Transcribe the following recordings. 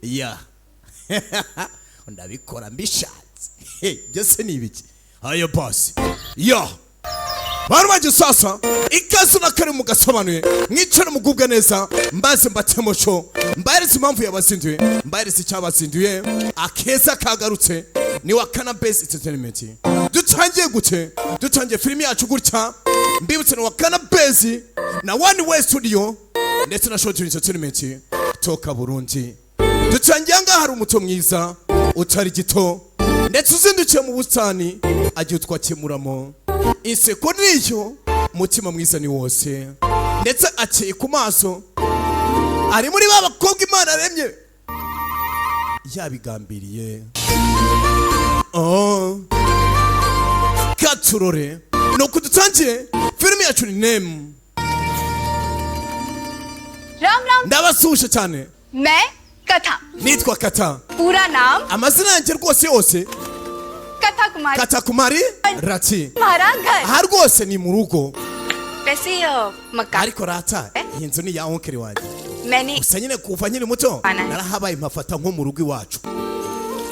ya ndabikora mbishatse byose ni ibiki ayo boss ya barwaje sasa ikazu nakare mu gasobanuye mwicare mugubwa neza mbaze mbatemosho mbayiretse impamvu yabazinduye mbayiretse cyabazinduye akeza kagarutse ni wa Cannabis Entertainment dutangiye filimi yacu gutya mbibutse ni wa Cannabis na One Way Studio ndetse na Short Entertainment toka Burundi dutangiye ngaha hari umuto mwiza utari gito ndetse uzindukiye mu bustani agiye twakemuramo inseko niyo mutima mwiza ni wose ndetse akeye ku maso ari muri babakobwa Imana aremye yabigambiriye katurore nuko dutangiye filimi yacu ni Neem Ram ndabasuje cyane मैं कथा nitwa Kata पूरा नाम amazina yanjye rwose yose कथा कुमारी Kata Kumari Rati हमारा घर aha rwose ni mu rugo वैसे मकान ariko rata iyi nzu ni ya onkeri wanjye मैंने gusa nyine kuva nyine muto narahabaye mpafata nko mu rugo iwacu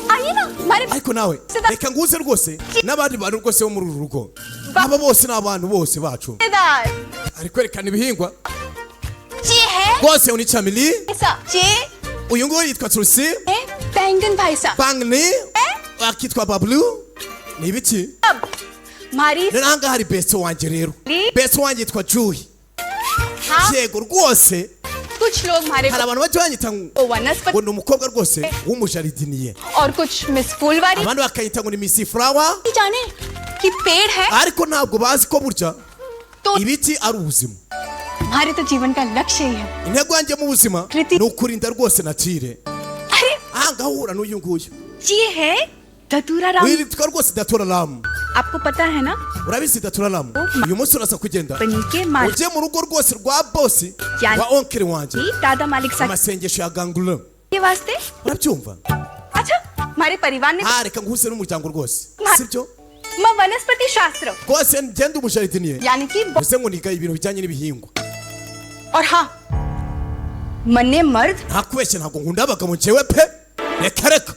आइए ना हमारे ariko nawe reka nguze rwose n'abandi bantu rwose bo muri uru rugo aba bose n'abantu bose bacu ariko rekana ibihingwa जी है rwose uni chamili ऐसा जी uyu nguyu yitwa Trusi बैंगन भाई साहब Bangni akitwa Bablu ni ibiki अब हमारी nanga hari best wanjye rero best wanjye yitwa Joy हाँ yego rwose कुछ लोग हमारे hari abantu bajya banyita ngo वनस्पति ni umukobwa rwose w'umujaridiniye और कुछ मिस फूलवारी abandi bakayita ngo ni Miss Flower जाने कि पेड़ है ariko ntabwo bazi ko burya तो ibiti ari ubuzima हमारे तो जीवन का लक्ष्य ही है intego yanjye mu buzima ni ukurinda rwose natire अरे ngahura n'uyu nguyu ये है धतूरा Ram witwa rwose Datura Ram आपको पता है ना urabizi Datura Ram uyu munsi uraza kugenda बनी के मालिक ujye mu rugo rwose rwa boss Yani- wa onkeri wanjye दादा मालिक साहब amasengesho ya gangulu के वास्ते urabyumva अच्छा हमारे परिवार ने reka nguhuse n'umuryango rwose sibyo मैं वनस्पति शास्त्र rwose ngende umujaridiniye यानी कि gusa ngo niga ibintu bijyanye n'ibihingwa और हाँ मन्ने मर्द ntakubeshye ntabwo nkunda abagabo njyewe pe reka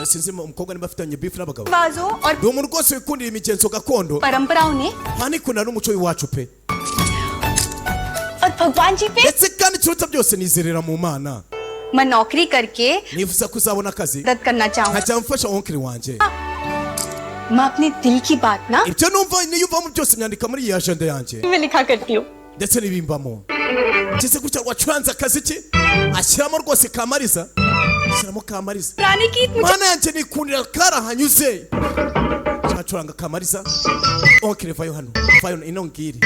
sinzi umukobwa niba afitanye beef n'abagabo बाजों और ndi umuntu rwose wikundira imigenzo gakondo परंपराओं ने ntanikunda n'umuco w'iwacu pe और भगवान जी पे ndetse kandi ikiruta byose nizerera mu Mana मैं नौकरी करके nifuza kuzabona akazi मदद करना चाहूँ nkajya mfasha onkeri wanjye मैं अपने दिल की बात ना ibyo numva niyumvamo byose nyandika muri iyi agenda yanjye मैं लिखा करती हूँ ndetse n'ibimbamo ngeze gutya wacuranze akazi ki ashyiramo rwose Kamariza ashyiramo Kamariza पुराने गीत मुझे Mana yanjye nikundira karahanyuze cyacuranga Kamariza onkeri vayo hano vayo inongiri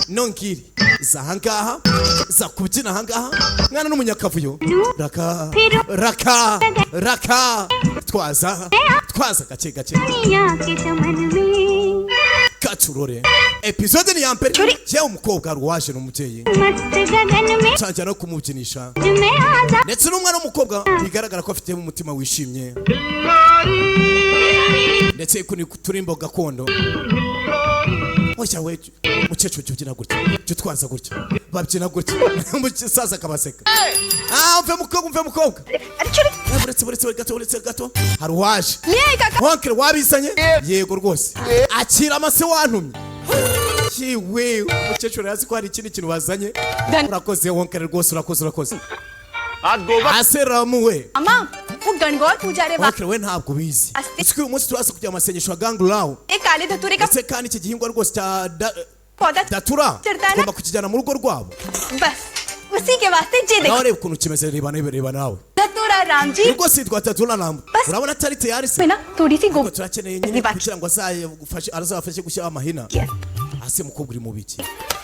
nongiri za hangaha za kubyina hangaha mwana n'umunyakavuyo raka twaza gake katurore episode ni yampere cyo umukobwa ruwaje n'umubyeyi cyanja no kumubyinisha ndetse n'umwana w'umukobwa bigaragara ko afite umutima wishimye ndetse kuni turimbo gakondo oya we mukecuru cyubyina gutya cyutwaza gutya babyina gutya umusaza akabaseka umve mukobwa buretse gato hari uwaje wankere wabizanye yego rwose akira amase wantumye yewe umukecuru yazi ko hari ikindi kintu wazanye urakoze wankere rwose urakoze aseramuwe अम्मा वो गणगौर पूजा रे wankere we ntabwo bizi uzi uyu munsi turaza kujya amasengesho ya gangulawo एक काले धतूरे का ndetse kandi iki gihingwa rwose cya पौधा Datura चढ़ता है tugomba kukijyana mu rugo rwabo बस उसी के वास्ते जी nawe देखो reba ukuntu kimeze reba nawe धतूरा राम ji rwose yitwa Datura Ram urabona atari tayari se में ना थोड़ी सी Kuko गोबर turakeneye nyine kugira ngo azabafashe gushyira amahina hasi mukobwa uri mu biki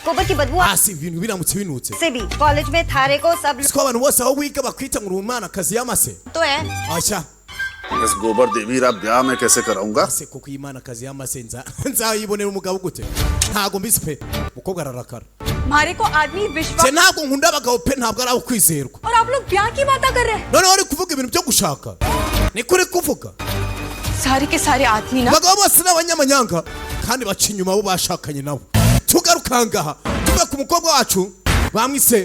की बदबू hasi ibintu biramutse binutse से भी कॉलेज में थारे को सब siko abantu bose aho wiga bakwita ngo urumana akazi y'amase तो है ashya इस गोबर देवी रा ब्याह में कैसे कराऊंगा se kuko imana akazi y'amase nzayibonera umugabo gute ntago mbizi pe mukobwa ararakara हमारे को आदमी विश्वास se ntago nkunda abagabo pe ntabwo ari ukwizerwa और आप लोग ब्याह की बात कर रहे हैं none wari kuvuga ibintu byo gushaka ni kuri kuvuga सारे के सारे आदमी ना abagabo bose n'abanyamanyanga kandi baca inyuma bo bashakanye nabo tugarukangaha tuve ku mukobwa wacu bamwise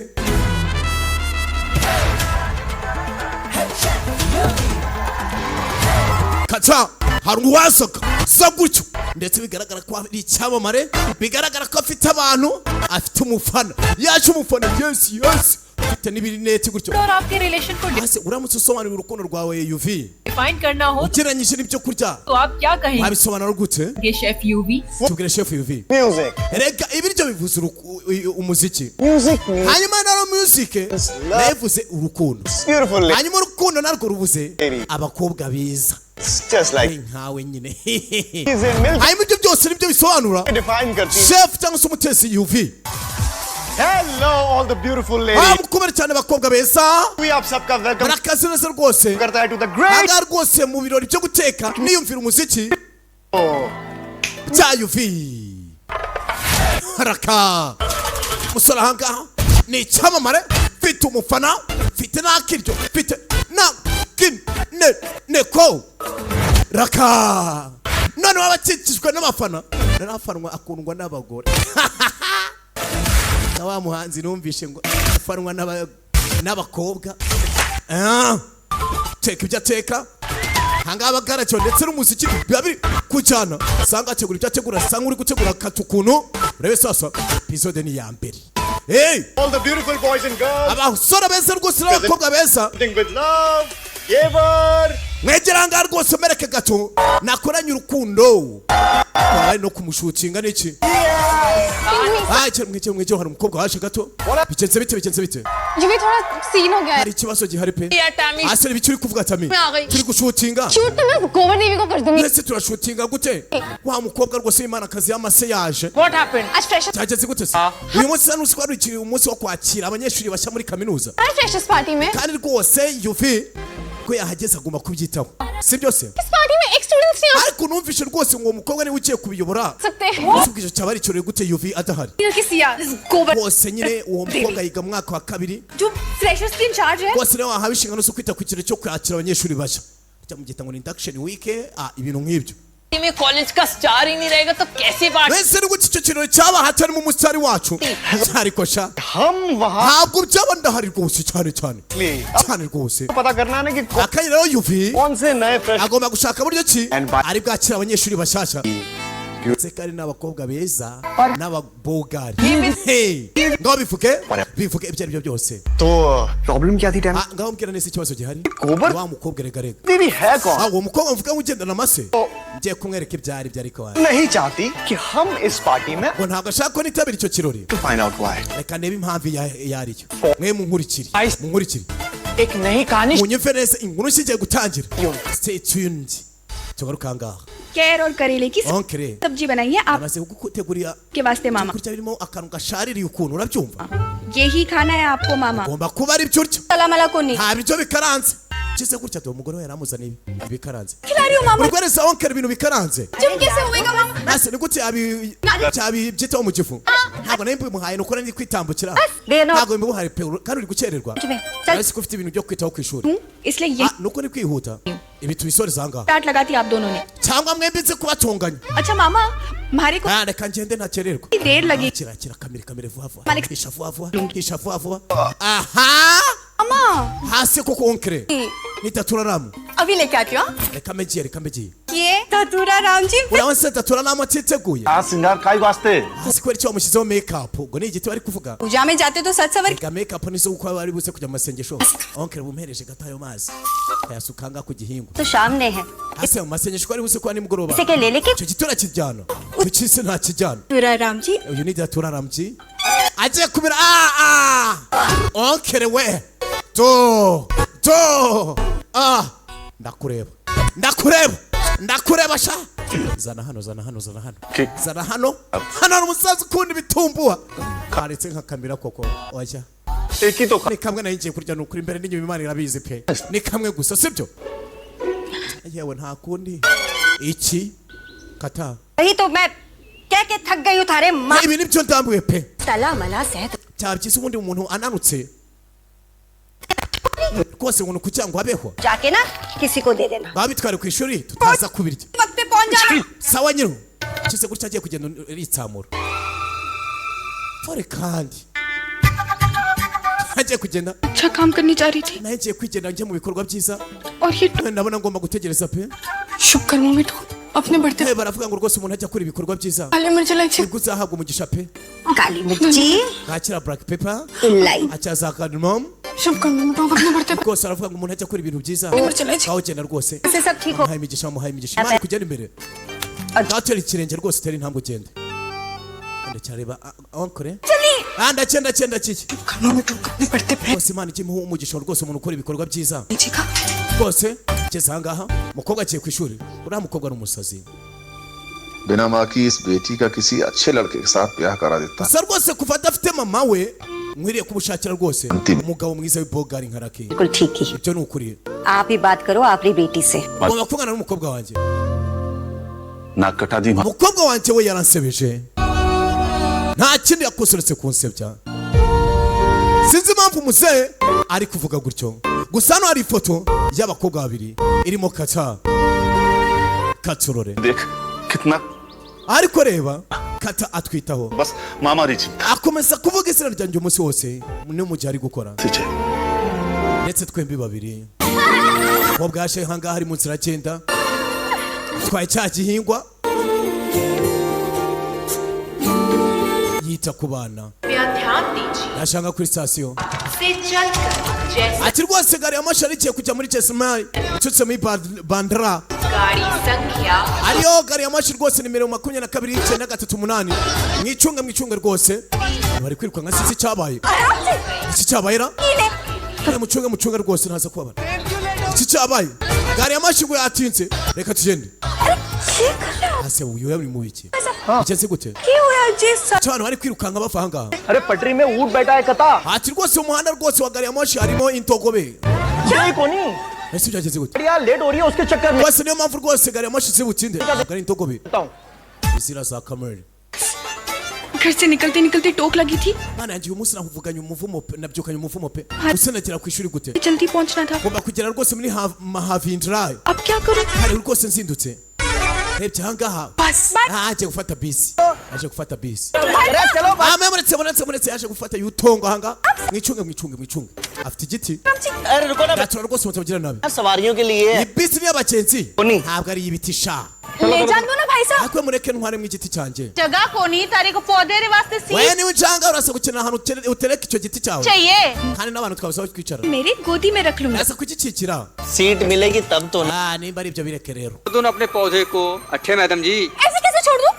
kata hari uwasoka sa gutyo ndetse bigaragara ko ari icyamamare bigaragara ko afite abantu afite umufana yaje umufana yes afite n'ibirineti gutyo और आपके रिलेशन को ase uramutse usobanura urukundo rwawe UV define करना हो ugereranyije n'ibyo kurya तो आप क्या कहेंगे wabisobanura gute ये chef UV tubwire chef UV Music. rega ibiryo bivuze umuziki Music means hanyuma naro music navuze urukundo it's beautiful. hanyuma urukundo narwo ruvuze abakobwa beza It's just like nkawe nyine he's in milk. hanyuma ibyo byose nibyo bisobanura Define करती है. chef cyangwa se umutesi UV Hello all the beautiful ladies. mukomere cyane bakobwa beza We आप सबका welcome barakaze neza rwose करता है to the great ahangaha rwose mu birori byo guteka niyumvira umuziki bya UV haraka musore ahangaha ni icyamamare mfite umufana mfite n'akiryo mfite neko raka none waba akikijwe n'abafana narafanwa akundwa n'abagore na wa muhanzi numvishe ngo afanwa n'abakobwa teka ibyo ateka hanga abagaracyo ndetse n'umuziki biba biri kujyana sanga ategura ibyo ategura sanga uri gutegura katukuntu urebe sasa episode ni ya mbere all the beautiful boys and girls abasore beza rwose n'abakobwa beza with love Yever mwegera ngaha rwose mereke gato nakoranye urukundo ari no kumushutinga n'iki mwegera hari umukobwa waje gato bigenze bite ये भी थोड़ा सीन हो गया है hari ikibazo gihari pe यार time asere bicu uri kuvuga tami turi gushutinga shoot तो मैं गोबर देवी को कर दूंगी mwese turashutinga gute wa mukobwa rwose w'Imanakazi y'amase yaje what happened आज freshers cyageze gute se uyu munsi hano usikwari iki umunsi wo kwakira abanyeshuri bashya muri kaminuza freshers party में kandi rwose yuvi ko yahageze agomba kubyitaho si byose इस पार्टी में एक स्टूडेंट्स नहीं ariko numvishe rwose ngo umukobwa niwe ugiye kubiyobora आ सकते हैं ubwije cyaba ari cyore gute yuvi adahari किसी यार गोबर bose nyine uwo mukobwa yiga mu mwaka wa kabiri जो फ्रेशर्स की इंचार्ज है bose niwe wahawe inshingano zo kwita ku kintu cyo kwakira abanyeshuri bashya cyo mu gitabo ni induction week ibintu nk'ibyo में कॉलेज का स्टार ही नहीं रहेगा तो कैसे बात wese ni gute icyo kintu cyaba hatarimo umusitari wacu ariko sha हम वहाँ ntabwo byaba ndahari rwose cyane rwose पता करना है ना कि akanya rero yuvi कौन से नए fresh agomba gushaka buryo ki And by- ari bwakira abanyeshuri bashyashya ndetse kandi n'abakobwa beza n'ababogari ngaho bivuge ibyo ari byo byose तो प्रॉब्लम क्या थी time ngaho mbwira neza ikibazo gihari Gobar? wa mukobwa rega दीदी है कौन uwo mukobwa mvuga ngo ugendana amase ngiye kumwereka ibyo ari byo ariko नहीं चाहती कि हम इस पार्टी में ngo ntabwo ashaka ko nitabira icyo kirori to find out why reka ndebe impamvu iyo ari yo mwe munkurikire एक नई कहानी munyumve neza inkuru nshya igiye gutangira stay tuned tugaruka ngaha केर और करेले की onkere सब्जी बनाई है amaze kugutegurira आपके वास्ते मामा kurya birimo akantu gashaririye ukuntu urabyumva यही खाना है आपको मामा ugomba kuba ari byo urya सलाम अलैकुम नहीं nta biryo bikaranze kize gutya dore umugore we yaramuzaniye ibikaranze खिला रही हूँ मामा uri guhereza onkere ibintu bikaranze जब कैसे होएगा मामा ase ni gute yabibyitaho mu gifu ntabwo nari mbimuhaye nuko nari kwitambukira देना ntabwo mbimuhaye pe kandi uri gukererwa चल ariko ko ufite ibintu byo kwitaho ku ishuri इसलिए ये nuko uri kwihuta ibi tubisoreza ahangaha टाट लगाती आप दोनों ने cyangwa mwembi nzi kubatunganya अच्छा मामा हमारे को reka ngende ntakererwa देर लगी kirakira kamere vuba vuba Malik- hisha vuba vuba aha मामा hasi koko onkere nitaturaramu अभी लेके आती हूँ reka mbegiye ये धतूरा राम ji urabona se daturaramu atiteguye आज सिंगार काई वास्ते hasi kubera icyo wamushyizeho make-up ubwo ni igiti bari kuvuga पूजा में जाते तो सच सवर reka make-up nizo uko bari buze kujya mu masengesho onkere bumuhereje gato ayo mazi ayasukanga ku gihingwa तो सामने है hasi mu masengesho bari buze kuba nimugoroba इसे क्या ले लेके icyo giti urakijyana icyo kisi ntakijyana धतूरा राम ji uyu ni daturaramu agiye kumira onkere we ndakureba sha zana hano hano hari umusaza ukunda ibitumbuha karetse nkakamira koko oya एक ही तो ni kamwe nayo ngiye kurya ni ukuri imbere n'inyuma imana irabizi pe ni kamwe gusa sibyo yewe nta kundi iki kata वही तो मैं क्या के थक गई हूँ थारे माँ ibi nibyo ndambuye pe तला मला सेहत cyaba byiza ubundi umuntu ananutse rwose umuntu kugira ngo abeho जाके ना किसी को दे देना baba bitware ku ishuri tutaza kubirya वक्त पे पहुंच जाना sawa nyine kize gutya agiye kugenda ritsamura pore kandi nagiye kugenda अच्छा काम करने जा रही थी nagiye kwigenda njye mu bikorwa byiza और ये ndabona ngomba gutegereza pe शुभ कर्मों में तो अपने बढ़ते baravuga ngo rwose umuntu ajya akora ibikorwa byiza काले मिर्च इलायची nibwo uzahabwa umugisha pe काली मिर्ची kakira black pepper इलायची acaza cardamom शुभ कर्मों में तो अपने बढ़ते rwose aravuga ngo umuntu ajya akora ibintu byiza मिर्च इलायची aho ugenda rwose से सब ठीक हो muhaye imigisha imana kugenda imbere gatera ikirenge rwose utera intambwe ugende ndacyareba onkore ndagenda kiki कर्मों में तो अपने बढ़ते rwose imana ikimuha umugisha rwose umuntu ukora ibikorwa byiza जी का rwose ngeze ahangaha umukobwa agiye ku ishuri uriya mukobwa ari umusazi बिना माँ की इस बेटी का किसी अच्छे लड़के के साथ ब्याह करा देता gusa rwose kuva adafite mama we nkwiriye kumushakira rwose umugabo mwiza w'ibogari nka raki बिल्कुल ठीक ही ibyo ni ukuri आप ही बात करो आपकी बेटी से ngomba kuvugana n'umukobwa wanjye नाक कटा दी umukobwa wanjye we yaransebeje nta kindi yakoze uretse kunsebya sinzi impamvu muzehe ari kuvuga gutyo gusa hano hari ifoto y'abakobwa babiri irimo katurore देख कितना ariko reba kata atwitaho बस मामा Richie akomeza kuvuga izina ryanjye umunsi wose no mu gihe ari gukora तुझे ndetse twembi babiri umukobwa yaje ahangaha ari mu nzira agenda twaye cya gihingwa yita ku bana ध्यान दीजिए yashanga kuri sitasiyo से चलकर जैसे ati rwose gari ya moshi arikiye kujya muri Chesimari itutse muri bandara गाड़ी संख्या ariyo gari ya moshi rwose nimero 22 mwicunge rwose bari kwiruka nka sisi cyabaye iki cyabaye ra mucunge rwose ntaza kubabara iki cyabaye gari ya moshi ngo yatinze reka tugende ase uyu yari mu biki icyenze gute क्यों है जी सब cyane bari kwirukanka bava ahangaha अरे पटरी में ऊँट बैठा है कता ati rwose umuhanda rwose wa gari ya moshi harimo intogobe ये कोनी ese byageze gute यार लेट हो रही है उसके चक्कर में rwose niyo mpamvu rwose gari ya moshi zibutinde gari intogobe बताऊं izira za kamere घर से निकलते निकलते टोक लगी थी Mana yanjye uyu munsi nakuvuganye umuvumo pe nabyukanye umuvumo pe gusa nagera ku ishuri gute जल्दी पहुंचना था ngomba kugera rwose muri mahavindra अब क्या करूं hari rwose nzindutse rebye ahangaha बस aje gufata bisi aje gufata bisi अरे चलो muretse yaje gufata yutongo ahangaha mwicunge afite igiti अरे रुको ना yatura rwose mutamugira nabi सवारियों के लिए iyi bisi ni y'abagenzi Oni. ntabwo ari iy'ibiti sha ले जान दो ना भाई साहब ariko mureke ntware mu igiti cyanjye जगह को नहीं तारे को पौधे रे वास्ते wewe niwe ncanga urasa gukina ahantu utereka icyo giti cyawe चाहिए kandi n'abantu twabasaba kwicara मेरी गोदी में रख लूंगा urasa kugikikira सीट मिलेगी तब तो nimba ari ibyo bireke rero दोनों अपने पौधे को अच्छे मैडम जी ऐसे कैसे छोड़ दूं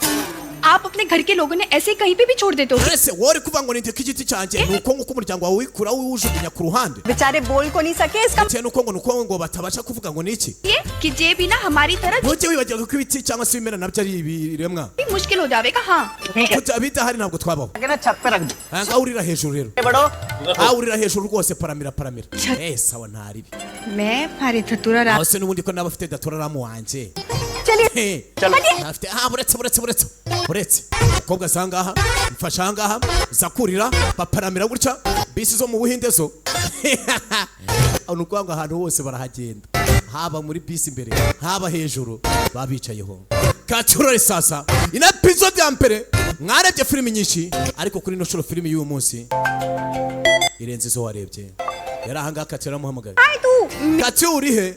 आप अपने घर के लोगों ने ऐसे कहीं पे भी छोड़ देते हो ese wowe uri kuvuga ngo nindeke igiti cyanjye ni uko nguko umuryango wawe wikura wiwujugunya ku ruhande बेचारे बोल को नहीं सके इसका bitewe nuko ngo batabasha kuvuga ngo ni iki ये कि जे भी ना हमारी तरह ntujye wibagirwa ko ibiti cyangwa se ibimera nabyo ari ibiremwa भी मुश्किल हो जाएगा हाँ bidahari ntabwo twabaho छत पे रख दो ahangaha urira hejuru rero बड़ो urira hejuru rwose paramira sawa ntaribi मैं भारी धतूरा aho se n'ubundi ko naba afite datoraramu wanjye चलिए afite buretse umukobwa asa ahangaha mfasha ahangaha zakurira baparamira gutya bisi zo mu buhinde zo ni ukuvuga ngo ahantu hose barahagenda haba muri bisi imbere haba hejuru babicayeho katurore sasa ina episode ya mbere mwarebye filimi nyinshi ariko kuri ino shuro filimi y'uyu munsi irenze izo warebye yari ahangaha katira amuhamagaye kati urihe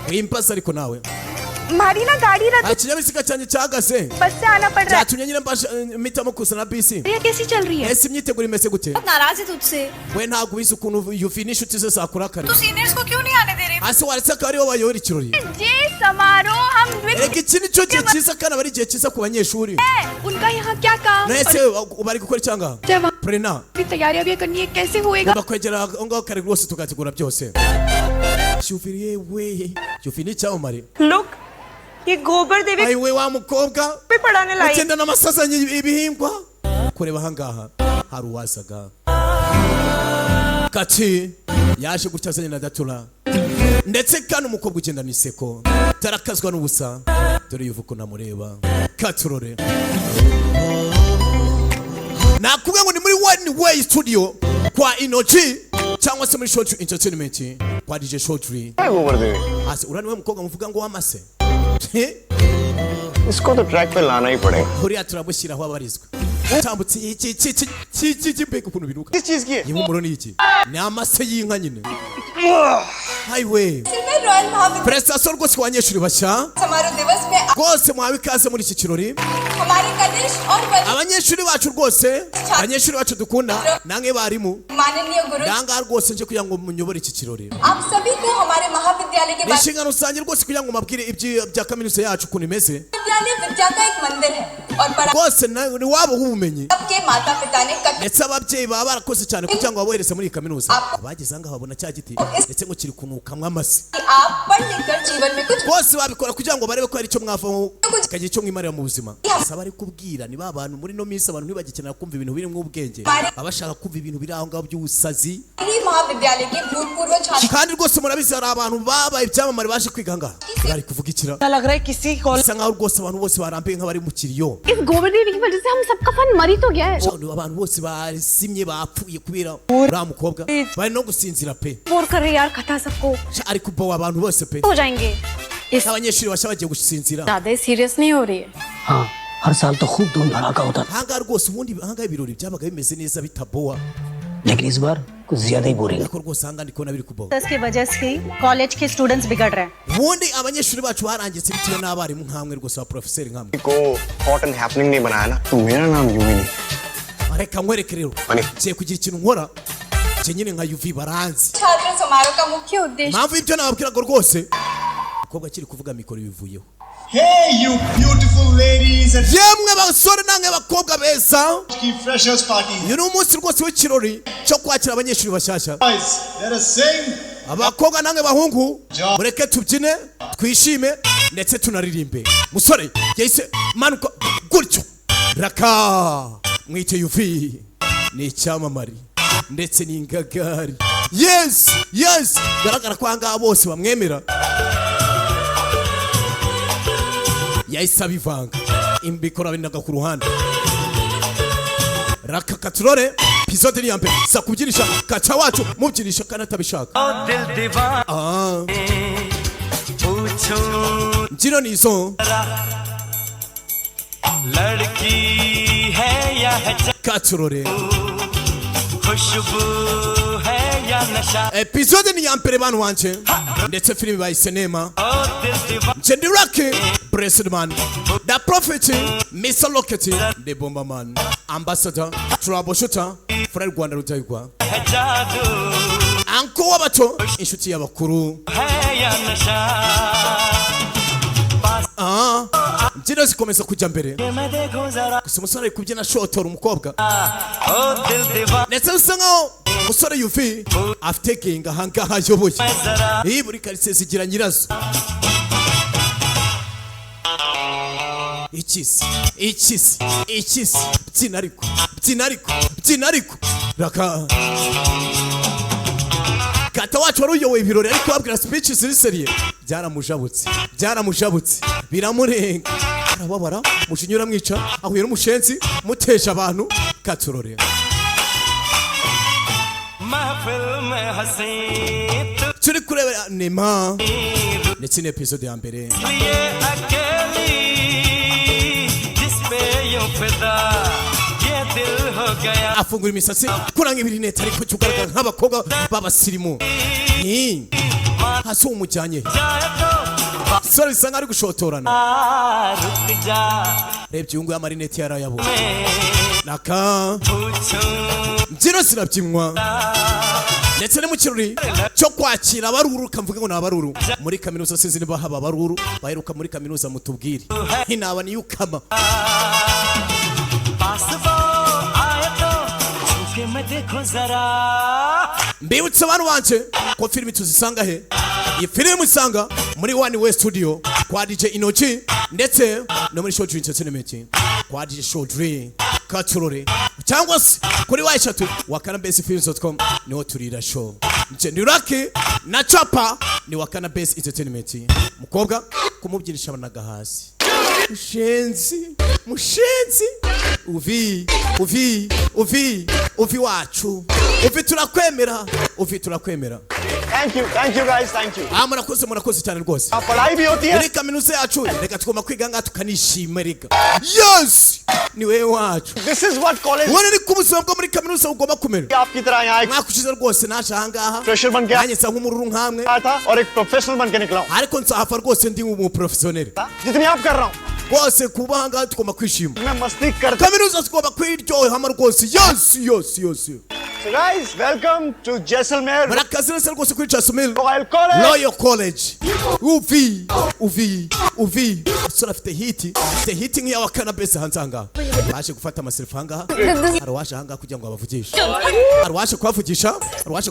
wimbaza ariko nawe हमारी ना गाड़ी रद्द ikinyabiziga cyanjye cyahagaze बस से आना पड़ रहा है cyatumye nyine mpitamo kuzana bisi ये कैसी चल रही है ese imyiteguro imeze gute नाराज है तुझसे we ntabwo ubizi ukuntu yufi n'inshuti ze zakurakariye seniors को क्यों नहीं आने दे रहे hasi waretse akaba aribo bayobora ikirori ये समारोह हम reka iki ni cyo gihe cyiza kandi aba ari igihe cyiza ku banyeshuri उनका यहाँ क्या काम nese bari gukora cyangwa जब prena भी तैयारियां भी करनी है कैसे होएगा ngomba kwegera aho ngaho kare rwose tugategura byose yufi yewe yufi ni icyamamare look ये गोबर देवी ayi we wa mukobwa पे पढ़ाने लाई ugenda n'amasazanye ibihingwa kureba ahangaha hari uwazaga kati yaje gutya azanye na datura ndetse kandi umukobwa ugenda n'iseko tarakazwa n'ubusa dore yuvuko namureba katurore nakubwiye ngo ni muri one way studio kwa inoji cyangwa se muri short entertainment kwa DJ Shortry गोबर देवी ase urani we mukobwa muvuga ngo wamase इसको तो ट्रैक पे लाना ही पड़ेगा uriya turamushyiraho abarizwa tambutse iki mbega ukuntu binuka. किस चीज की है? Ihumuro ni iki? Ni amase y'inka nyine. Highway. Royal महाविद्यालय Prestation rwose ku banyeshuri bashya. समारोह दिवस में Rwose muhawe ikaze muri iki kirori. हमारे कनिष्ठ और Abanyeshuri bacu rwose, abanyeshuri bacu dukunda, nange barimu. माननीय गुरु Nanga rwose nje kugira ngo munyobore iki kirori. आप सभी को हमारे महाविद्यालय के Inshingano rusange rwose kugira ngo mabwire ibya kaminuza yacu ukuntu imeze. विद्यालय विद्या का एक मंदिर है और बड़ा Rwose ni wabo w'ubumenyi. सबके माता पिता ने Ndetse ababyeyi baba barakoze cyane kugira ngo babohereze muri iyi kaminuza. Abageze aha ngaha babona cya giti ndetse ngo kiri kunukamwa amase. आप पढ़ लिख कर जीवन में कुछ Bose babikora kugira ngo barebe ko hari icyo mwavaho kikagira icyo mwimarira mu buzima. Saba ari kubwira ni ba bantu muri no minsi abantu ntibagikenera kumva ibintu birimo ubwenge. Abashaka kumva ibintu biri aho ngaho by'ubusazi. ही महाविद्यालय के भूतपूर्व छात्र Kandi rwose murabizi hari abantu babaye ibyamamare baje kwiga ngaha. Bari kuvuga ikira. लग रहा है किसी college Bisa nkaho rwose abantu bose barambiye nk'abari mu kiriyo. इस गोबर देवी की वजह से हम सबका फन मर ही तो गया है Abantu bose basimye bapfuye kubera uriya mukobwa. Bari no gusinzira pe. Bore कर रहे यार कथा सबको Ari kubaho abantu bose pe. हो जाएंगे इस Abanyeshuri bashya bagiye gusinzira. ज्यादा सीरियस नहीं हो रही है हाँ हर साल तो खूब धूम धड़ाका होता था Ahangaha rwose ubundi ahangaha ibirori byabaga bimeze neza bitaboa. लेकिन इस बार कुछ ज्यादा ही boring Ariko rwose ahangaha ndi kubona biri kubaho. की वजह से कॉलेज के स्टूडेंट्स बिगड़ रहे हैं Ubundi abanyeshuri bacu barangitse bitewe n'abarimu nkamwe rwose abaprofeseri nkamwe. को हॉट एंड हैपनिंग नहीं बनाया ना तो मेरा नाम यूं ही नहीं Reka nkwereke rero. Ngiye kugira ikintu nkora. Nje nyine nka UV baranzi. छात्र समारोह का मुख्य उद्देश्य Mpamvu ibyo nababwiraga rwose. Umukobwa akiri kuvuga mikoro bivuyeho. Hey, you beautiful ladies and Yemwe basore nange bakobwa beza. freshers party. Uyu ni umunsi rwose w'ikirori cyo kwakira abanyeshuri bashyashya. Guys, let us sing. Abakobwa nange bahungu mureke tubyine twishime ndetse tunaririmbe. Musore yahise manuka gutyo. Raka mwite UV ni icyamamare ndetse ni ingagari. Yes, yes. Garagara ko ahangaha bose bamwemera. Yahise abivanga imbikora binaga ku ruhande. Raka katurore episode ni yambere sa kubyinisha kaca wacu mubyinisha kana tabishaka. Njiro nizo लड़की है या katurore खुशबू है या नशा episode ni yambere bantu wanje ndetse filimi bayise Neema. Njendi Rocky Blessed Man, The Prophet, Mr. Locket, The Bomberman, Ambassador, Troubleshooter, Fred Rwanda Rutayigwa, है जादू Anko w'abato, inshuti y'abakuru. है या नशा Njiro zikomeza kujya mbere. मैं देखूं जरा Gusa umusore ari kubyina shotora umukobwa. ओ दिल दीवाना Ndetse bisa nkaho umusore UV afite genga ahangaha ayoboye. Iyi buri karitsiye zigira nyirazo. Ikisi. Byina ariko. Raka. Kata wacu wari uyoboye ibirori ariko babwira speech ziri seriye. Byaramujabutse. Biramurenga. Arababara, mushinyura mwica, ahuye n'umushenzi, mutesha abantu, katurore. महफिल में हंसी Turi kurebera Neema. Ndetse ni episode ya mbere. ये अकेली जिस पे यूं फिदा ये दिल हो गया Afungura imisatsi kuranga ibiri neta ariko cyugaragara nk'abakobwa babasirimu. Hasi umujyanye. Sorry sanga ari gushotorana. रुक जा Rebye ungu ya marinette yarayabo. Naka. पूछूं Mbyino zirabyinwa. Ndetse ne mu kirori cyo kwakira abaruru kamvuge ngo nabaruru muri kaminuza sinzi niba haba abaruru baheruka muri kaminuza mutubwire hinaba ni ukama पास वो आए तो छुके मैं देखो जरा mbibutse abantu banje ko filimi tuzisanga he iyi filimi usanga muri One Way Studio kwa DJ Inoki ndetse no muri Show Dream Entertainment kwa DJ Show Dream Katurore cyangwa se kuri wayishatu wakanabasefilms.com niho turira show. Njendi Rocky na Chapa ni wakanabase entertainment. Mukobwa kumubyinisha abanaga hasi. Mushenzi uvi wacu uvi turakwemera ufite turakwemera. Thank you guys, thank you. Murakoze cyane rwose. पढ़ाई भी होती है. Muri kaminuza yacu reka tugomba kwiga nga tukanishima reka. Yes! Ni wewe wacu. This is what college. Wone ni kubuzima bwo muri kaminuza ugomba kumera. आपकी तरह यहाँ एक mwakushize rwose naje ahangaha. Fresher बन के Nanjye nsa nk'umururu nkamwe. था और एक प्रोफेशनल बन के निकला हूँ. Ariko nsahafa rwose ndi umu professionnel. जितनी आप कर रहा हूँ. Rwose kuba ahangaha tugomba kwishima. मैं मस्ती करता. Kaminuza tugomba kwiryohama rwose. Yes. So guys, welcome to Jaisalmer. Murakaze neza rwose kuri Jaisalmer. Royal College. College. Uvi. Sura afite hit nk'iyawa Cannabis hanze ahangaha. Baje gufata amaselfie ahangaha. Arwaje ahangaha kugira ngo abavugishe. Arwaje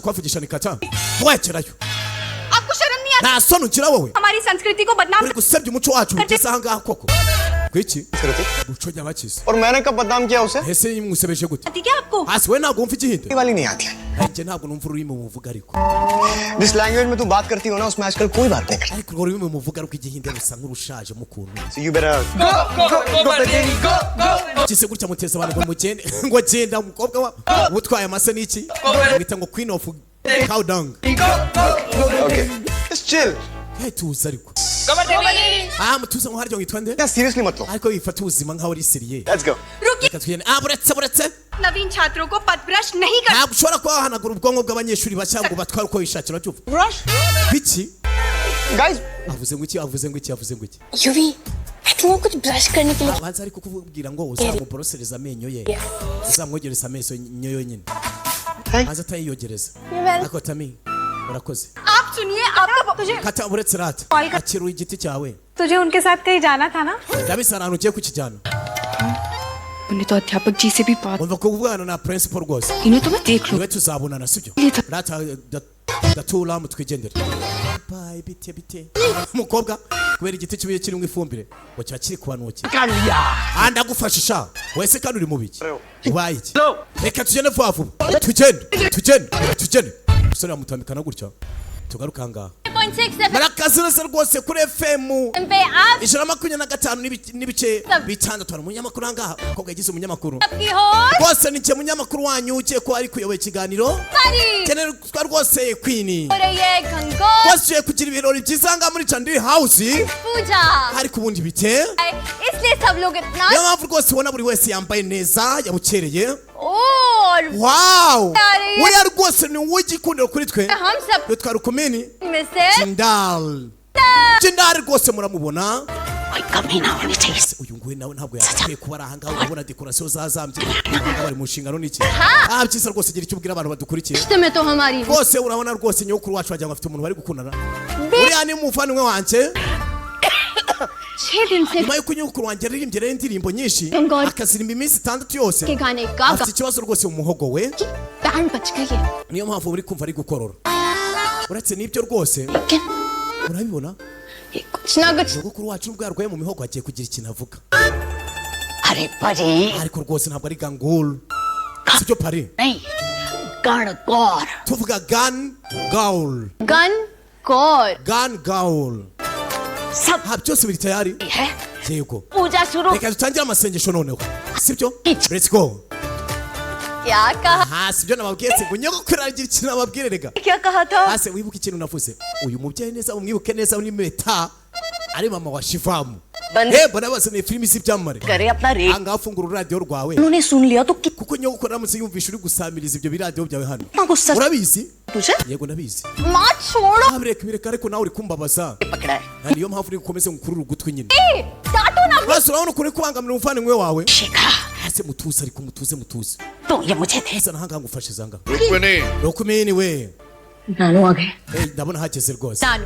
kubavugisha ni kata. Wekerayo. आपको शर्म नहीं आती? Nta soni ugira wowe. हमारी संस्कृति को बदनाम Uri gusebya umuco wacu ugeze ahangaha koko. Kwiki? Umuco nyabakizi. और मैंने कब बदनाम किया उसे? Ese musebeje gute? आती क्या आपको? Hasi we ntabwo wumva igihinde. ये वाली नहीं आती. Nje ntabwo numva ururimi muvuga ariko. जिस लैंग्वेज में तू बात करती हो ना उसमें आजकल कोई बात नहीं करता. Ariko urwo rurimi muvuga ariko igihinde rusa nk'urushaje mukuntu. So you better go. Kise gutya muteza abantu ngo mugende ngo genda umukobwa wa ubutwaye amase n'iki? Bita ngo Queen of Cow Dung. Okay. Just chill. Hey tuza ariko. Mutuza ngo haryo ngitwa nde? क्या seriously मत लो. Ariko yifata ubuzima nkaho ari seriye. Let's go. Reka tugende. Buretse. नवीन छात्रों को पदभ्रष्ट नहीं कर Ntabwo ushobora kubahanagura ubwonko bw'abanyeshuri bashya ngo batware uko bishakira cyuva. Brush. Biki? Guys. Avuze ngo iki? UV तुमको कुछ ब्रश करने के लिए Abanza ariko kukubwira ngo uzamuborosereza amenyo ye. Uzamwogereza amenyo yonyine. Aza atayiyogereza. Ako Tami. Urakoze. आप सुनिए आपका तुझे Kata buretse rata. Akiruye igiti cyawe. तुझे उनके साथ कहीं जाना था ना? Ndabisa ahantu ugiye kukijyana. उन्हें तो अध्यापक जी से भी बात Umva kuvugana na principal rwose. इन्हें तो मैं देख लूं Niwe tuzabonana sibyo? Rata datura mutwigendere. Bye bite. Umukobwa kubera igiti kibiye kirimo ifumbire ngo cya kiri kubanuki. Ndagufashisha. Wese kandi uri mubiki. Ubaye iki? Reka tugende vuba. Tugende. Usore amutambikana gutya. Tugaruka ngaha. 0.67 Barakaze neza rwose kuri FM. पे आप 125 n'ibice bitandatu hari umunyamakuru ahangaha. Umukobwa yagize umunyamakuru. की हो Rwose ni munyamakuru wanyu ugiye ko ari kuyoboye ikiganiro. सारी Kenera rwose Queen. हो रही है गंगो Rwose ugiye kugira ibirori byiza ngaha muri Chandri House. पूजा Ariko ubundi bite? इसलिए सब लोग इतना Niyo mpamvu rwose ubona buri wese yambaye neza yabukereye. और Wow! Ari. Uriya rwose ni wowe igikundiro kuri twe. हम सब Yitwa Rukumeni. Mrs Jindal rwose muramubona. कोई कमी ना होनी चाहिए. Uyu nguyu nawe ntabwo yakwiye kuba ari ahangaha urabona dekorasiyo zazambye. Bari mu nshingano n'iki? Byiza rwose gira icyo ubwira abantu badukurikiye. में तो हमारी Rwose urabona rwose nyokuru wacu wagira ngo afite umuntu bari gukundana. Uriya ni umuvandimwe wanjye. 6 दिन से Nyuma y'uko nyokuru wanjye aririmbye rero indirimbo nyinshi akazirimba iminsi 6 yose. के गाने का Afite ikibazo rwose mu muhogo we. Band बज गई है Niyo mpamvu uri kumva ari gukorora. Uretse n'ibyo rwose urabibona कुछ ना कुछ nyogokuru wacu ubwo yarwaye mu mihogo agiye kugira ikintu avuga. अरे परी Ariko rwose ntabwo ari gangul. Sibyo pari. नहीं Gangaur. Tuvuga gun gaul. gun gaul. सब byose biri tayari. है. Yego. पूजा शुरू. Reka dutangire amasengesho noneho. Sibyo? Let's go. क्या कहा Sibyo nababwiye se ngo nyogokuru aragira ikintu ababwire rega. क्या कहा था Ase wibuka ikintu navuze. Uyu mubyeyi neza umwibuke neza uri meta. Ari mama wa Shivamu. Mbona bose ni filimi z'ibyamamare. करे अपना rate. Anga afungura radio rwawe. उन्होंने सुन लिया तो कितना Kuko nyogokuru aramutse yumvisha uri gusamiriza ibyo biradiyo byawe hano. गुस्सा Urabizi? तुझे Yego ndabizi. माँ छोड़ो Bireka ariko nawe uri kumbabaza. पकड़ा है. Niyo mpamvu uri gukomeza gukurura ugutwi nyine. डांटो ना Basi urabona ukuri kubangamira umuvandimwe wawe. शिखा Ase mutuze ariko mutuze. तो ये मुझे थे. Ese nahanga ngufashe zanga. Rukumeni we. नानू आ गए. Ndabona hageze rwose. नानू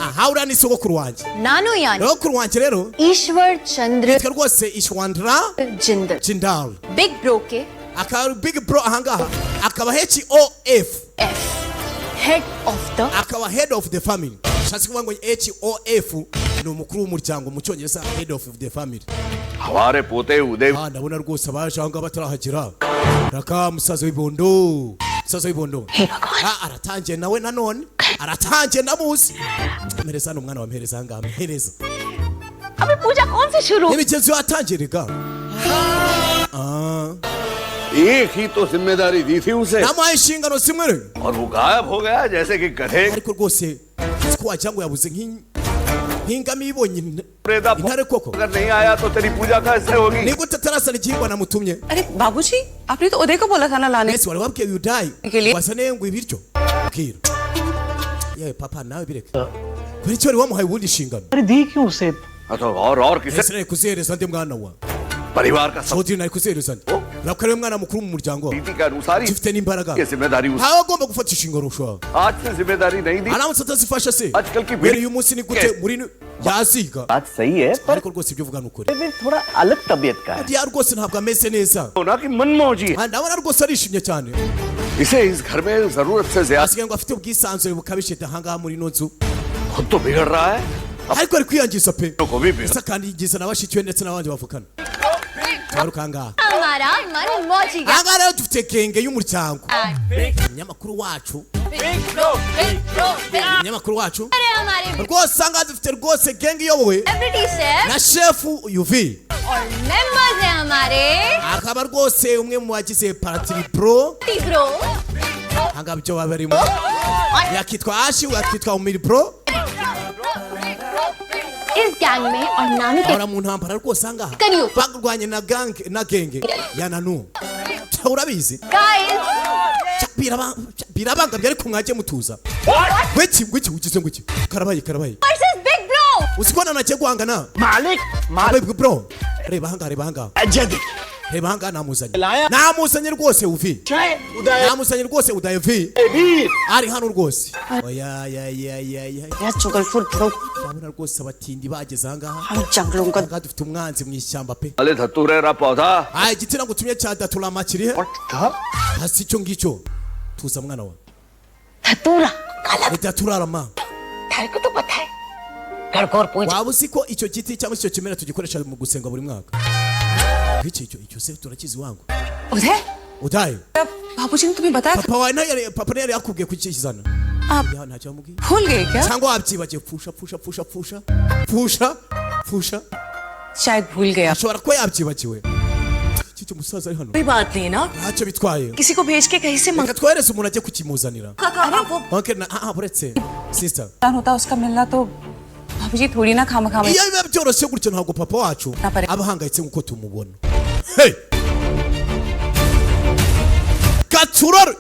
Aha uriya ni sogokuru wanjye. नानू यानी Sogokuru wanjye rero Ishwar Chandra yitwa rwose Ishwandra Jindal Jindal. Big bro के Akaba big bro ahangaha. Akaba HOF. Head of the Akaba head of the family. Shatse kuvuga ngo HOF ni umukuru w'umuryango mu cyongereza head of the family. हमारे पोते उदय Ndabona rwose abaje ahangaha batarahagera. Raka musaza w'ibondo. Musaza w'ibondo. Aratangiye nawe nanone. Aratangiye namuzi. Mpereza hano umwana wa mpereza ahangaha. Mpereza. अबे पूजा कौन सी शुरू Imigenzo yatangiye rega. एक ही तो जिम्मेदारी दी थी उसे namuhaye inshingano zimwe rero और वो गायब हो गया जैसे कि गधे ariko rwose ko wagira ngo yabuze nk'ingami ibonye प्रेदा intare koko अगर नहीं आया तो तेरी पूजा कैसे होगी ni gute atarasana igihingwa namutumye अरे बाबूजी आपने तो उदय को बोला था ना लाने ese wari wabwiye yudayi के लिए wazane ngo ibiryo bwira yewe papa nawe bireke kuri cyo wari wamuhaye ubundi inshingano अरे दी क्यों उसे और किसे ese nari kuzihereza ndi mwana wa परिवार का सब sodiri nari kuzihereza ndi urakora mwana mukuru mu muryango नीति के अनुसार ही ufite n'imbaraga ये जिम्मेदारी उस ntawe agomba gufata inshingano ushobora आज से जिम्मेदारी नहीं दी aramutse atazifasha se आजकल की mbere y'umunsi ni gute muri yaziga बात सही है पर ariko rwose ibyo uvuga ni ukuri थोड़ा अलग तबीयत का है ya rwose ntabwo ameze neza ना कि मनमौजी ndabona rwose arishimye cyane इसे इस घर में जरूरत से ज्यादा asigaye ngo afite ubwisanzure bukabije ahangaha muri ino nzu खुद तो बिगड़ रहा है ariko ari kwiyangiza pe को भी बिगड़ ese kandi yigiza na bashiki be ndetse n'abandi bavukana tugaruka ahangaha हमारा मन मौजी ahangaha rero dufite genge y'umuryango umunyamakuru wacu umunyamakuru wacu अरे हमारे rwose ahangaha dufite rwose genge iyobowe celebrity chef na shefu yuvi और मेंबर्स हैं हमारे akaba rwose umwe mu bagize paratiri pro टीग्रो ahangaha ibyo baba barimo yakitwa ashi yakitwa umiri pro इस गैंग में और नानू के ahora mu ntambara rwose ahangaha करियो barwanye na genge ya nanu urabizi guys birabangamye ariko mwajye mutuza gwiki ugize ngwiki karabaye versus big bro usikona nagiye guhangana मालिक Baby bro reba ahangaha अजद reba ahangaha namuzanye rwose uvi namuzanye rwose udaye vi ari hano rwose oya यार चुगलपुर bro ndabona rwose abatindi bageze ahangaha हम जंगलों का ahangaha dufite umwanzi mu ishyamba pe अले धतूरे रा पौधा igiti nagutumye cya daturama kiri he hasi icyo ngicyo tuza mwana wa धतूरा काला daturarama थारे को तो पता है गड़गौर पूजा waba uzi ko icyo giti cyangwa icyo kimera tugikoresha mu gusenga buri mwaka icyo se turakizi wangu उदय udaye बाबूजी ने तुम्हें बताया papa yari yakubwiye kukizana आप ntacyo wamubwiye भूल गए क्या cyangwa wabyibagiye pfusha शायद भूल गए आप ashobora kuba yabyibagiwe iki musaza ari hano कोई बात नहीं ना ntacyo bitwaye किसी को भेज के कहीं से reka twohereze umuntu ajye kukimuzanira okay buretse sister होता उसका मिलना तो बाबूजी थोड़ी ना खामा खामा iyo biba byoroshye gutyo ntabwo papa wacu Napare- aba ahangayitse nk'uko tumubona hey katurore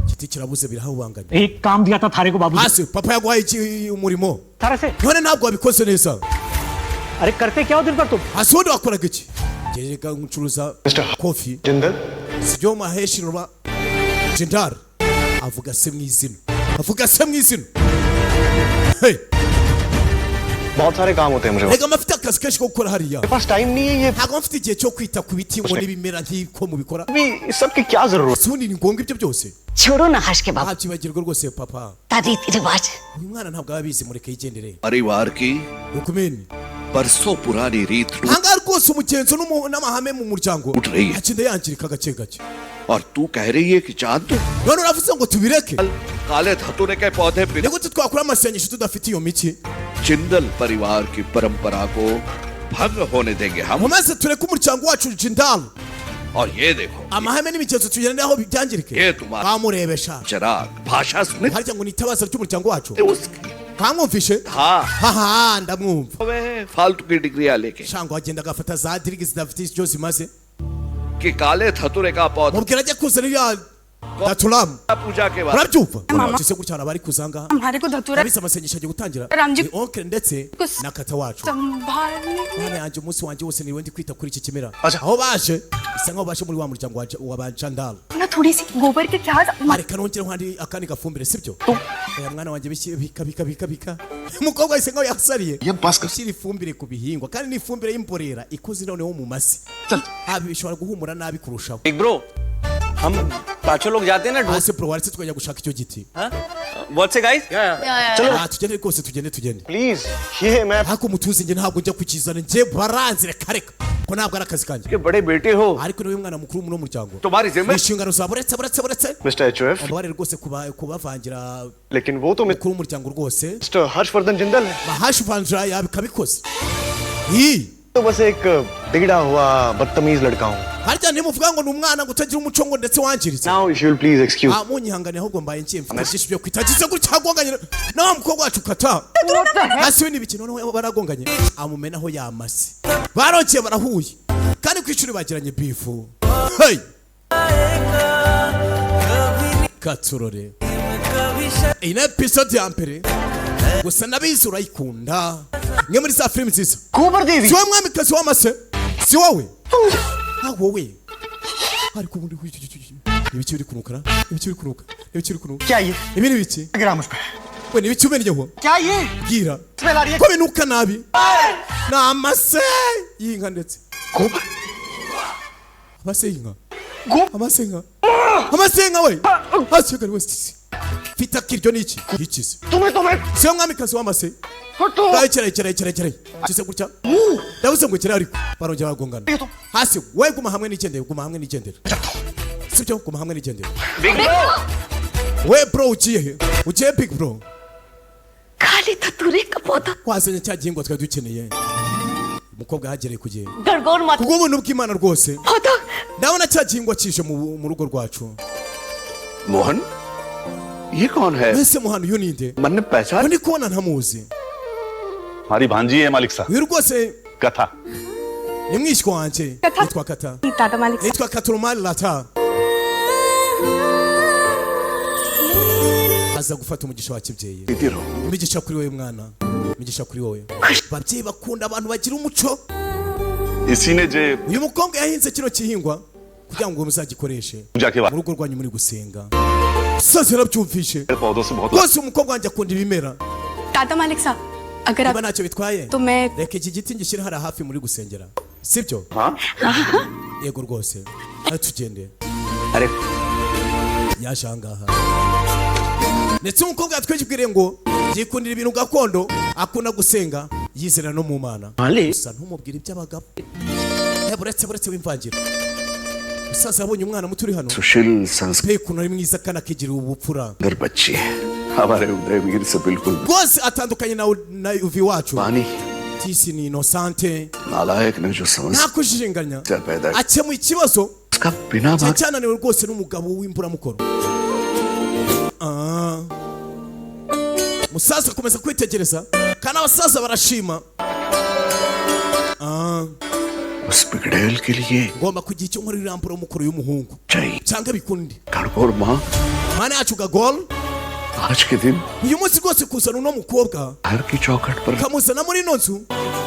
igiti kirabuze birahubanganye एक काम दिया था थारे को बाबू hasi papa yaguhaye umurimo थारे से none ntabwo wabikoze neza अरे करते क्या हो दिन पर तुम hasi ubundi wakoraga iki gereka ncuruza kofi Jindal sibyo maheshi ruba jindar avuga se mu izina hey बहुत सारे काम होते हैं मुझे rega mafite akazi kenshi ko gukora hariya पास टाइम नहीं है ये ntabwo mfite igihe cyo kwita ku biti ngo n'ibimera nk'iko mubikora अभी इस सब की क्या जरूरत ese ubundi ni ngombwa ibyo byose छोड़ो ना हर्ष के बाबू ntabyibagirwa rwose papa दादी रिवाज uyu mwana ntabwo aba abizi mureke yigendere परिवार की ukumeni बरसों पुरानी रीत ahangaha rwose umugenzo n'amahame mu muryango Uट रही है। agenda yangirika gake gake और तू कह रही है कि चांद तो none uravuze ngo tubireke काले धतूरे के पौधे ni बिना gute twakora amasengesho tudafite iyo miti Jindal परिवार की परंपरा को भंग होने देंगे हम maze tureke umuryango wacu jindalu और ये देखो amahame n'imigenzo tugenderaho byangirike ye tumara bamurebesha चिराग भाषा सुने harya ngo ni itabaza ry'umuryango wacu उसकी ntamwumvishe हाँ haha ndamwumva वे फालतू की डिग्रियां लेके shango agenda agafata za dirigi zidafite icyo zimaze कि काले धतूरे का पौधा mubwira ajya kuzana iriya daturamu पूजा के बाद urabyumva ese gutya abantu bari kuzanga हमारे को धतूरा kabisa amasengesho agiye gutangira Ramji- ni oncle ndetse Kus- na kata wacu संभालने mwana yanjye umunsi wanjye wose niwe ndi kwita kuri iki kimera Acha. aho baje bisa nkaho baje muri wa muryango wa ba jandal ना थोड़ी सी गोबर के चार areka nongere nkandi akandi gafumbire sibyo oya mwana wanjye bika umukobwa wese nkaho yasariye ये बस कर gushyira ifumbire ku bihingwa kandi ni ifumbire y'imborera ikoze noneho mu masi bishobora guhumura nabi kurushaho एक ब्रो हम पांचों लोग जाते हैं ना hasi bro waretse twajya gushaka icyo giti बहुत से guys tugende rwose tugende please ये मैं ariko mutuzi njye ntabwo njya kukizana njye baranzire kareka ko ntabwo ari akazi kanjye के बड़े बेटे हो ariko niwe mwana mukuru muri uwo muryango तुम्हारी जिम्मेदारी inshingano zawe buretse mister HOF umubare rwose kubavangira लेकिन वो तो mukuru w'umuryango rwose mister Harshvardhan Jindal है bahashi vanjira yabikabikoze iyi तो बस एक बिगड़ा हुआ बदतमीज लड़का हूँ. harya nimuvuga ngo ni umwana ngo utagira umuco ngo ndetse wangiritse. Now if you'll please excuse. Munyihangane ahubwo mbaye ncyemfa byinshi byo kwitagize gutya agonganye na wa mukobwa wacu kata. Hasi we n'ibiki noneho baragonganye amumenaho yamase. Barokeye barahuye kandi kwicuri bagiranye bifu. Hey! Katurore. Ine episode ya mbere gusa nabizi urayikunda nge muri za films nziza. Kubar Devi. Si wowe mwamikazi w'amase? Si wowe? Wowe. Ariko ubundi ibiki biri kunukara? Ibiki biri kunuka? Ibiki biri kunuka? क्या ये? Ibi ni biki? गिरा मुझ पे. We ni biki umenyeho? क्या ये? Gira. Smell आ रही है. Ko binuka nabi? Na amase y'inka ndetse. Kubar. Amase y'inka. Amase y'inka. Amase y'inka we. Asigari west. Fita kiryo niki? Ikize. तुम्हें. Si wowe mwamikazi w'amase? Kira. Kise gutya. Ndabuze ngo kira ariko barongera bagongana. Hasi we guma hamwe n'igendera, guma hamwe n'igendera. Sibyo guma hamwe n'igendera. Big bro. We bro ugiye he? Ugiye big bro. खाली धतूरे का पौधा. Wazanye cya gihingwa twari dukeneye. Umukobwa hagereye kugiye. गड़गड़ मत. Kuko ubuntu bw'Imana rwose. पौधा. Ndabona cya gihingwa kije mu rugo rwacu. Mohan ये कौन है? Ese muhano uyu ninde? मन ने पहचान. Ndi kubona ntamuzi. हमारी भांजी है मालिक साहब. Uyu rwose कथा. ni mwishywa wanjye. Yitwa Kata. दादा मालिक Yitwa Katurumari Lata. Aza gufata umugisha wa kibyeyi. Imigisha kuri wowe mwana. Imigisha kuri wowe. Babyeyi bakunda abantu bagira umuco. इसी ने जे Uyu mukobwa yahinze kino kihingwa kugira ngo muzagikoreshe जाके mu rugo rwanyu muri gusenga. Sasa yarabyumvishe. पौधों से बहुत Rwose umukobwa wanjye akunda ibimera. दादा मालिक साहब अगर Niba आप ntacyo bitwaye तो मैं reka iki giti ngishyire hariya hafi muri gusengera. Sibyo? हाँ Yego rwose. Tugende. अरे Yaje ahangaha. Ndetse umukobwa yatwegibwire ngo yikundira ibintu gakondo akunda gusenga yizera no mu Mana. Gusa ntumubwire iby'abagabo. Buretse w'imvangira. Musaza yabonye umwana muto uri hano. सुशील संस्कार Pe kuntu ari mwiza kandi akigira ubupfura. बच्ची है हमारे उदयवीर से बिल्कुल Rwose atandukanye na uvi wacu. पानी Tisi ni innocente. नालायक ने जो समझ Nta kujijinganya. से पैदा Akemuye ikibazo. उसका बिना बात Cyananiwe rwose n'umugabo w'imburamukoro. Musaza akomeza kwitegereza kandi abasaza barashima. उस बिगड़ेल के लिए Ngomba kugira icyo nkora irambura umukoro y'umuhungu. चाहिए Cyangwa bikundi. गड़बड़ माँ Mana yacu gagol. आज के दिन Uyu munsi rwose kuzana uno mukobwa घर की चौखट पर kamuzana muri ino nzu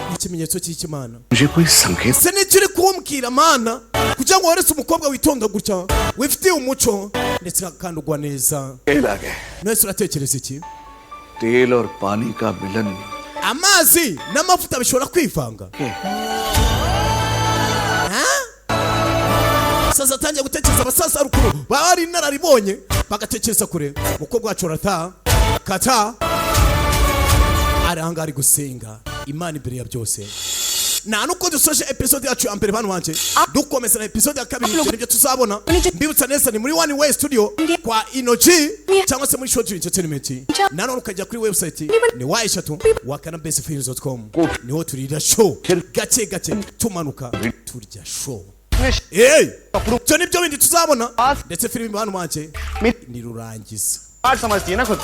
ni ikimenyetso cy'Imana. मुझे कोई संकेत Se n'icyo uri kumbwira Mana kugira ngo weretse umukobwa witonda gutya wifitiye umuco ndetse kandi ugwa neza. तेल आ गए Mwese uratekereza iki? तेल और पानी का मिलन Amazi n'amavuta bishobora kwivanga. Sasa atangiye gutekereza abasaza rukuru baba ari inararibonye bagatekereza kure. Umukobwa wacu arata Kata ari ahangaha ari gusenga Imana imbere ya byose. Na nuko dusoje episode yacu ya mbere bana wanje dukomeza na episode ya kabiri nibyo tuzabona. Mbibutsa neza ni muri One Way Studio kwa Inoji cyangwa se muri Short Entertainment. Nanone ukajya kuri website ni y3 niho turira show gake tumanuka turya show. Cyo nibyo bindi tuzabona ndetse filime bana wanje ni rurangiza. बात समझती है ना खुद को.